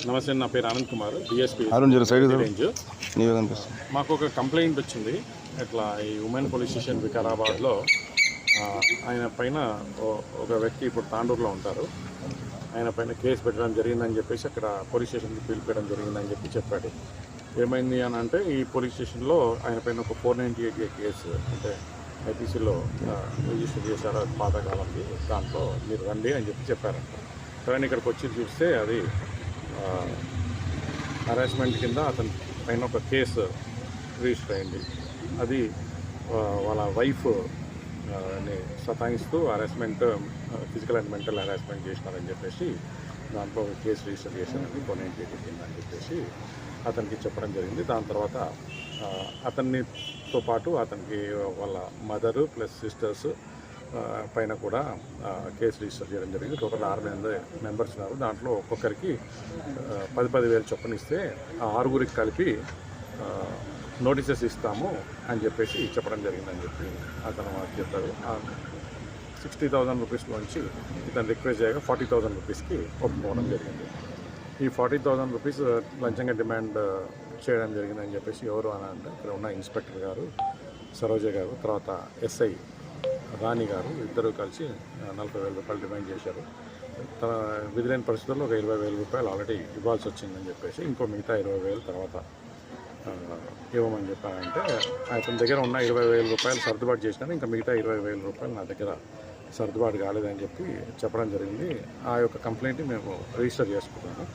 నమస్తే, నా పేరు ఆనంద్ కుమార్, డిఎస్పీ రేంజ్. మాకు ఒక కంప్లైంట్ వచ్చింది. ఇట్లా ఈ ఉమెన్ పోలీస్ స్టేషన్ వికారాబాద్లో ఆయన పైన ఒక వ్యక్తి ఇప్పుడు తాండూరులో ఉంటారు, ఆయన పైన కేసు పెట్టడం జరిగిందని చెప్పేసి అక్కడ పోలీస్ స్టేషన్కి పిలిపించడం జరిగిందని చెప్పాడు. ఏమైంది అని అంటే, ఈ పోలీస్ స్టేషన్లో ఆయన పైన ఒక 498A కేసు అంటే ఐపీసీలో రిజిస్టర్ చేశారు, పాతకాలంకి. దాంట్లో మీరు రండి అని చెప్పారంట. కానీ ఇక్కడికి వచ్చి చూస్తే అది హరాస్మెంట్ కింద అతని పైన ఒక కేసు రిజిస్టర్ అయింది. అది వాళ్ళ వైఫ్ సతాయిస్తూ harassment, physical and mental harassment చేసినారని చెప్పేసి దాంట్లో ఒక కేసు రిజిస్టర్ చేశారని 498 కింద అని చెప్పేసి అతనికి చెప్పడం జరిగింది. దాని తర్వాత అతనితో పాటు అతనికి వాళ్ళ మదరు ప్లస్ సిస్టర్స్ పైన కూడా కేసు రిజిస్టర్ చేయడం జరిగింది. టోటల్ 6 మెంబర్స్ ఉన్నారు. దాంట్లో ఒక్కొక్కరికి 10,000 చొప్పున ఇస్తే ఆ 6గురికి కలిపి నోటీసెస్ ఇస్తాము అని చెప్పేసి చెప్పడం జరిగిందని చెప్పి అతను మాకు చెప్పారు. 60,000 రూపీస్లోంచి ఇతను రిక్వెస్ట్ చేయగా 40,000 రూపీస్కి ఒప్పుకోవడం జరిగింది. ఈ 40,000 రూపీస్ లంచంగా డిమాండ్ చేయడం జరిగిందని చెప్పేసి ఎవరు అని అంటే, ఇక్కడ ఉన్న ఇన్స్పెక్టర్ గారు సరోజ గారు, తర్వాత ఎస్ఐ రాణి గారు ఇద్దరు కలిసి 40,000 రూపాయలు డిమాండ్ చేశారు. తన విధులైన పరిస్థితుల్లో ఒక 20,000 రూపాయలు ఆల్రెడీ ఇవ్వాల్సి వచ్చిందని చెప్పేసి ఇంకో మిగతా 20,000 తర్వాత ఇవ్వమని చెప్పారంటే, అతని దగ్గర ఉన్న 20,000 రూపాయలు సర్దుబాటు చేసినాను, ఇంకా మిగతా 20,000 రూపాయలు నా దగ్గర సర్దుబాటు కాలేదని చెప్పి చెప్పడం జరిగింది. ఆ యొక్క కంప్లైంట్ని మేము రిజిస్టర్ చేసుకుంటాము.